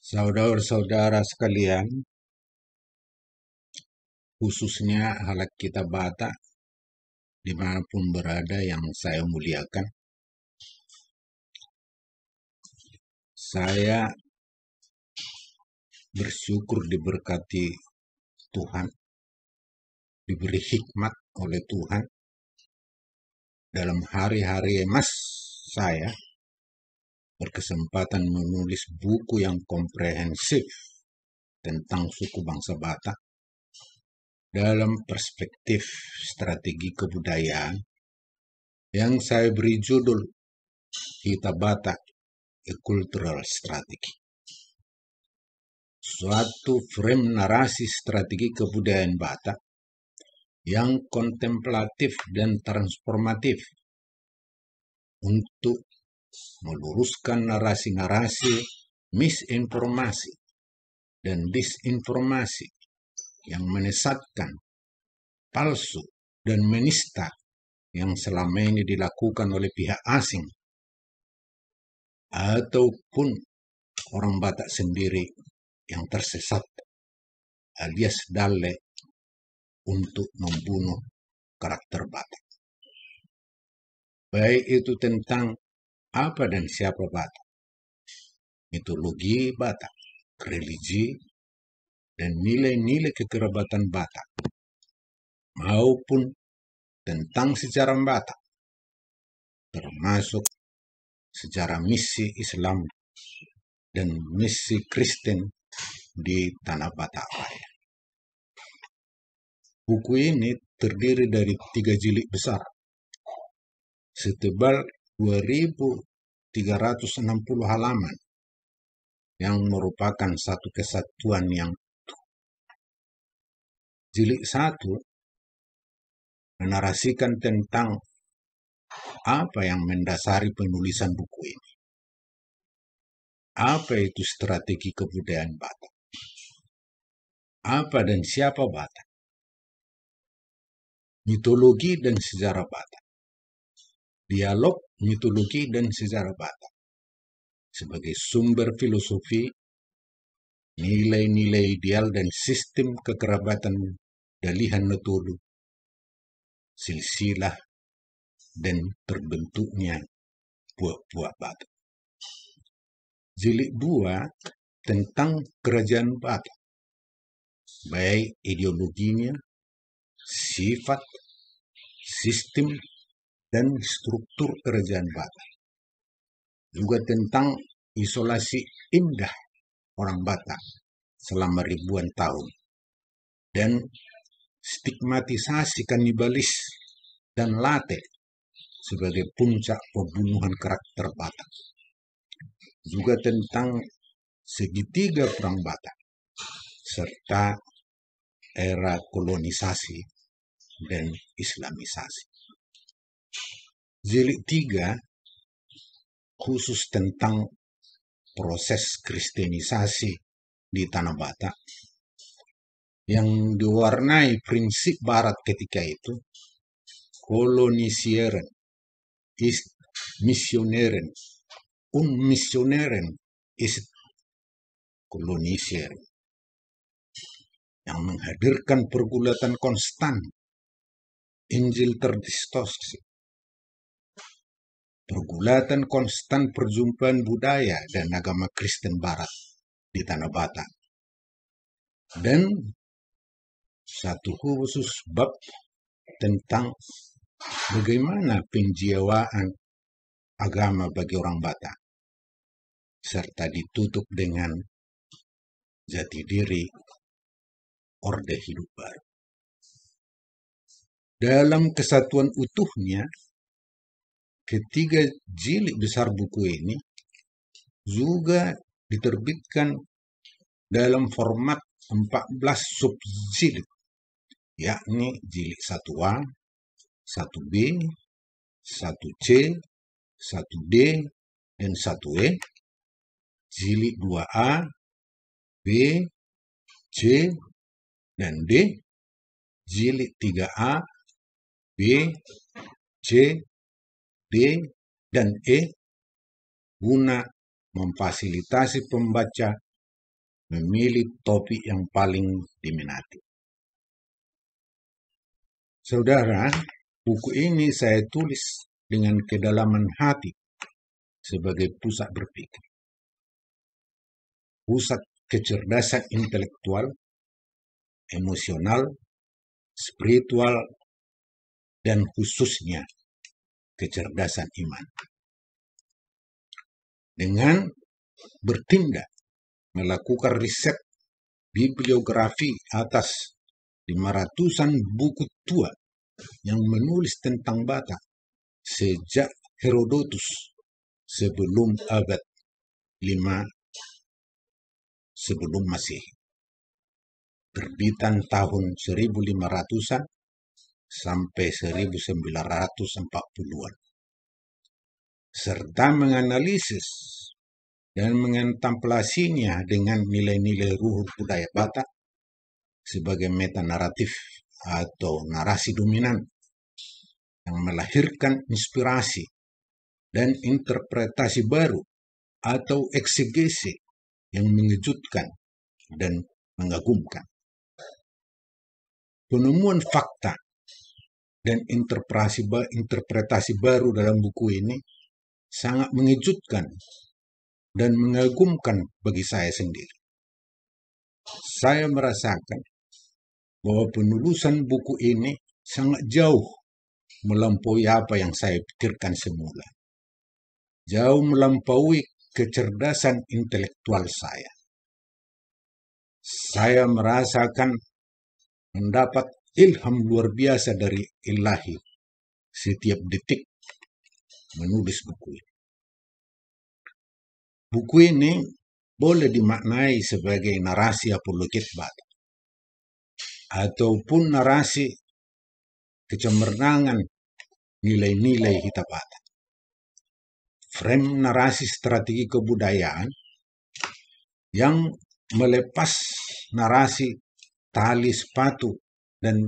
Saudara-saudara sekalian, khususnya halak kita Batak, dimanapun berada yang saya muliakan, saya bersyukur diberkati Tuhan, diberi hikmat oleh Tuhan dalam hari-hari emas saya berkesempatan menulis buku yang komprehensif tentang suku bangsa Batak dalam perspektif strategi kebudayaan yang saya beri judul Kita Batak, A Cultural Strategy. Suatu frame narasi strategi kebudayaan Batak yang kontemplatif dan transformatif untuk meluruskan narasi-narasi misinformasi dan disinformasi yang menyesatkan, palsu, dan menista yang selama ini dilakukan oleh pihak asing ataupun orang Batak sendiri yang tersesat alias dalle untuk membunuh karakter Batak. Baik itu tentang apa dan siapa Batak, mitologi Batak, religi, dan nilai-nilai kekerabatan Batak, maupun tentang sejarah Batak, termasuk sejarah misi Islam dan misi Kristen di tanah Batak Raya. Buku ini terdiri dari 3 jilid besar, setebal 2.360 halaman, yang merupakan satu kesatuan yang utuh. Jilid 1 menarasikan tentang apa yang mendasari penulisan buku ini. Apa itu strategi kebudayaan Batak? Apa dan siapa Batak? Mitologi dan sejarah Batak. Dialog mitologi dan sejarah Batak sebagai sumber filosofi, nilai-nilai ideal dan sistem kekerabatan Dalihan Netolu, silsilah dan terbentuknya buah-buah Batak. Jilid 2 tentang kerajaan Batak, baik ideologinya, sifat, sistem, dan struktur kerajaan Batak. Juga tentang isolasi indah orang Batak selama ribuan tahun dan stigmatisasi kanibalis dan latte sebagai puncak pembunuhan karakter Batak. Juga tentang segitiga perang Batak serta era kolonisasi dan islamisasi. Jilid 3 khusus tentang proses kristenisasi di tanah Batak yang diwarnai prinsip Barat ketika itu, koloniseren, ist missioneren, missioneren ist kolonisieren, yang menghadirkan pergulatan konstan, Injil terdistorsi, pergulatan konstan perjumpaan budaya dan agama Kristen Barat di tanah Batak, dan satu khusus bab tentang bagaimana penjiwaan agama bagi orang Batak, serta ditutup dengan jati diri orde hidup baru. Dalam kesatuan utuhnya, ketiga jilid besar buku ini juga diterbitkan dalam format 14 subjilid, yakni jilid 1A, 1B, 1C, 1D, dan 1E, jilid 2A, B, C, dan D, jilid 3A, B, C, D, dan E, guna memfasilitasi pembaca memilih topik yang paling diminati. Saudara, buku ini saya tulis dengan kedalaman hati sebagai pusat berpikir, pusat kecerdasan intelektual, emosional, spiritual, dan khususnya kecerdasan iman. Dengan bertindak, melakukan riset bibliografi atas 500-an buku tua yang menulis tentang Batak sejak Herodotus sebelum abad 5 sebelum Masehi, terbitan tahun 1500-an sampai 1940-an, serta menganalisis dan mengontemplasinya dengan nilai-nilai luhur budaya Batak sebagai metanaratif atau narasi dominan yang melahirkan inspirasi dan interpretasi baru atau eksegesi yang mengejutkan dan mengagumkan. Penemuan fakta dan interpretasi baru dalam buku ini sangat mengejutkan dan mengagumkan bagi saya sendiri. Saya merasakan bahwa penulisan buku ini sangat jauh melampaui apa yang saya pikirkan semula. Jauh melampaui kecerdasan intelektual saya. Saya merasakan mendapat ilham luar biasa dari Ilahi setiap detik menulis buku ini. Buku ini boleh dimaknai sebagai narasi apologet Batak ataupun narasi kecemerlangan nilai-nilai Hita Batak. Frame narasi strategi kebudayaan yang melepas narasi tali sepatu dan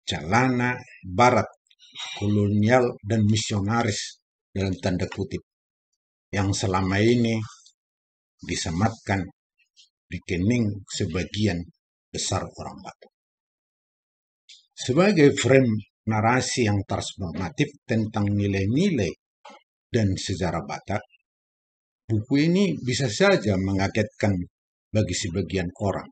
celana barat kolonial dan misionaris dalam tanda kutip yang selama ini disematkan di kening sebagian besar orang Batak. Sebagai frame narasi yang transformatif tentang nilai-nilai dan sejarah Batak, buku ini bisa saja mengagetkan bagi sebagian orang,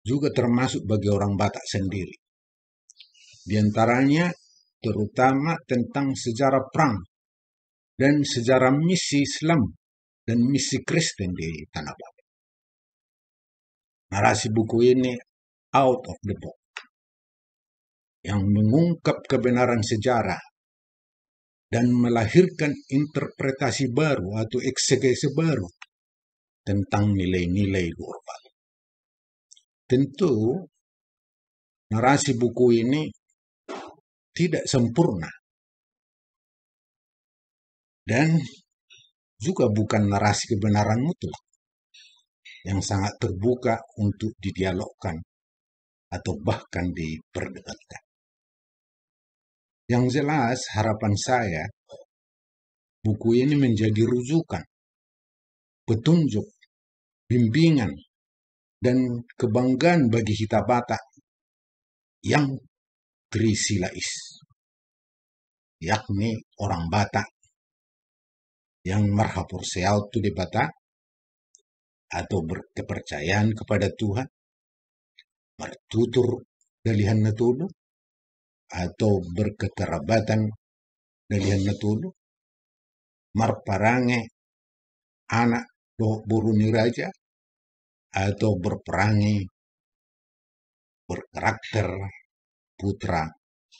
juga termasuk bagi orang Batak sendiri. Di antaranya terutama tentang sejarah perang dan sejarah misi Islam dan misi Kristen di Tanah Batak. Narasi buku ini out of the box, yang mengungkap kebenaran sejarah dan melahirkan interpretasi baru atau eksegesi baru tentang nilai-nilai luhur Batak. Tentu, narasi buku ini tidak sempurna dan juga bukan narasi kebenaran mutlak yang sangat terbuka untuk didialogkan atau bahkan diperdebatkan. Yang jelas, harapan saya, buku ini menjadi rujukan, petunjuk, bimbingan, dan kebanggaan bagi Hita Batak yang trisilais, yakni orang Batak yang marhapur seautu di Batak atau berkepercayaan kepada Tuhan, bertutur dalihan natulu, atau berkekerabatan dalihan natulu, marparange anak buruni raja, atau berperangi berkarakter putra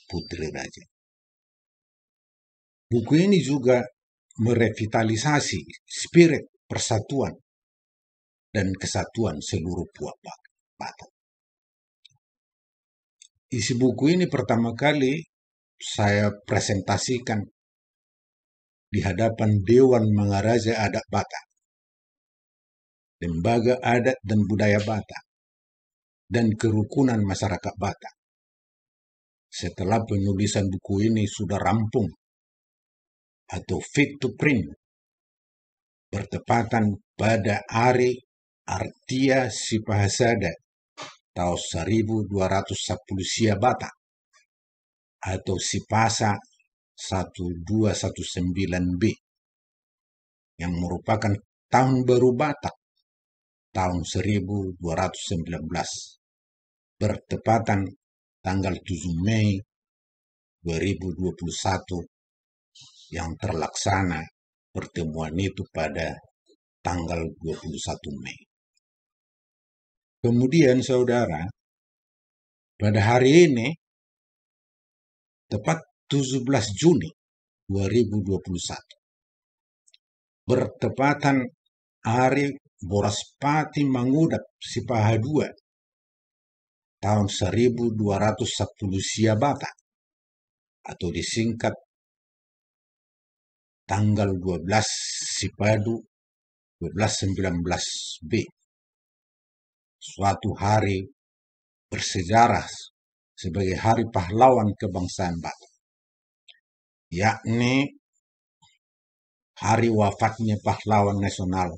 putri raja. Buku ini juga merevitalisasi spirit persatuan dan kesatuan seluruh puak Batak. Isi buku ini pertama kali saya presentasikan di hadapan Dewan Mangaraja Adat Batak, Lembaga Adat dan Budaya Batak, dan Kerukunan Masyarakat Batak. Setelah penulisan buku ini sudah rampung atau fit to print, bertepatan pada hari Artia si Pahasada tahun 1210 Siabata atau si Pasa 1219B yang merupakan tahun baru Batak tahun 1219 bertepatan tanggal 7 Mei 2021 yang terlaksana pertemuan itu pada tanggal 21 Mei. Kemudian saudara, pada hari ini tepat 17 Juni 2021 bertepatan hari Boraspati Mangudap Sipaha II tahun 1210 Siabata atau disingkat tanggal 12 Sipadu 1219B, suatu hari bersejarah sebagai hari pahlawan kebangsaan Batak, yakni hari wafatnya pahlawan nasional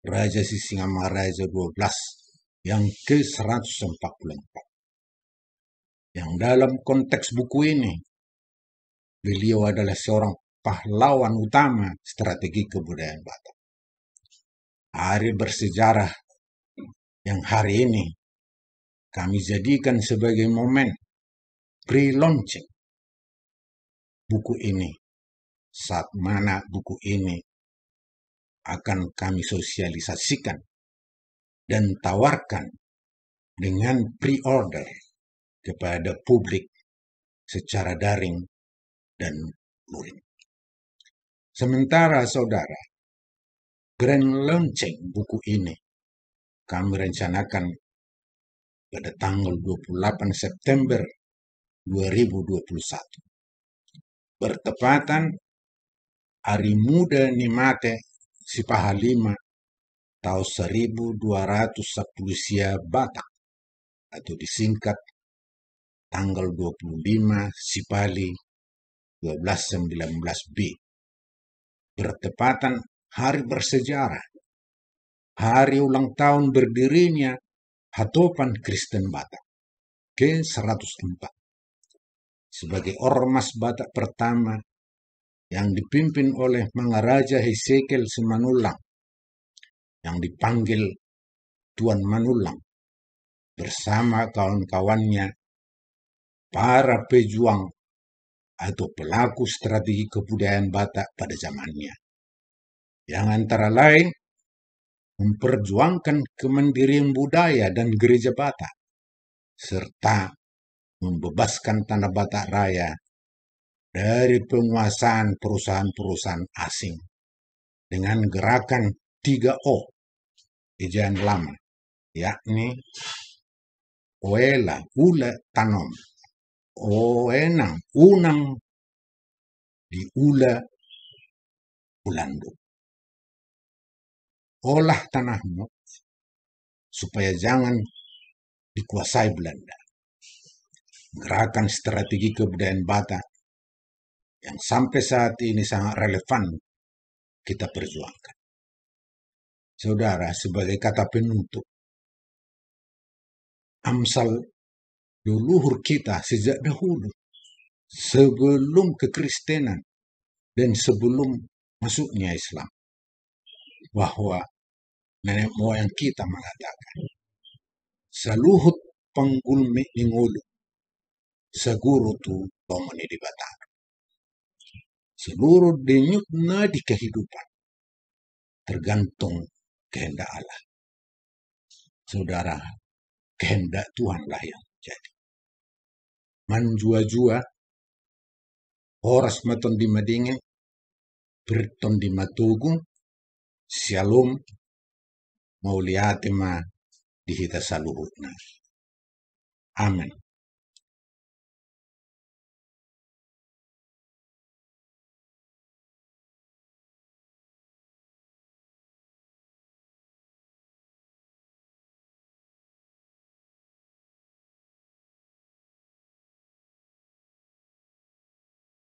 Raja Sisingamaraja XII yang ke-144. Yang dalam konteks buku ini, beliau adalah seorang pahlawan utama strategi kebudayaan Batak. Hari bersejarah yang hari ini kami jadikan sebagai momen pre-launching buku ini, saat mana buku ini akan kami sosialisasikan dan tawarkan dengan pre-order kepada publik secara daring dan luring. Sementara saudara, grand launching buku ini kami rencanakan pada tanggal 28 September 2021. Bertepatan Hari Muda Nimate Sipaha V tahun 1210 Siabata atau disingkat tanggal 25 Sipali 1219B. Bertepatan hari bersejarah, hari ulang tahun berdirinya Hatopan Kristen Batak ke-104 sebagai ormas Batak pertama yang dipimpin oleh Mangaraja Hesekiel Simanulang yang dipanggil Tuan Manulang bersama kawan-kawannya para pejuang atau pelaku strategi kebudayaan Batak pada zamannya, yang antara lain memperjuangkan kemandirian budaya dan gereja Batak, serta membebaskan tanah Batak Raya dari penguasaan perusahaan-perusahaan asing dengan gerakan 3O, ejaan lama, yakni Oela, Ula, Tanom, Oenang, Unang, di Ula, Ulandu. Olah tanahmu supaya jangan dikuasai Belanda. Gerakan strategi kebudayaan Batak yang sampai saat ini sangat relevan kita perjuangkan. Saudara, sebagai kata penutup, Amsal leluhur kita sejak dahulu, sebelum kekristenan dan sebelum masuknya Islam, bahwa nenek moyang kita mengatakan, saluhut panggulmi ningulu, seguru tu tomani di Batak. Seluruh denyut nadi kehidupan tergantung kehendak Allah. Saudara, kehendak Tuhanlah yang jadi. Manjua-jua, horas maton di madingin, berton di matugung, shalom, mauliatima dihita saluhutna. Amin.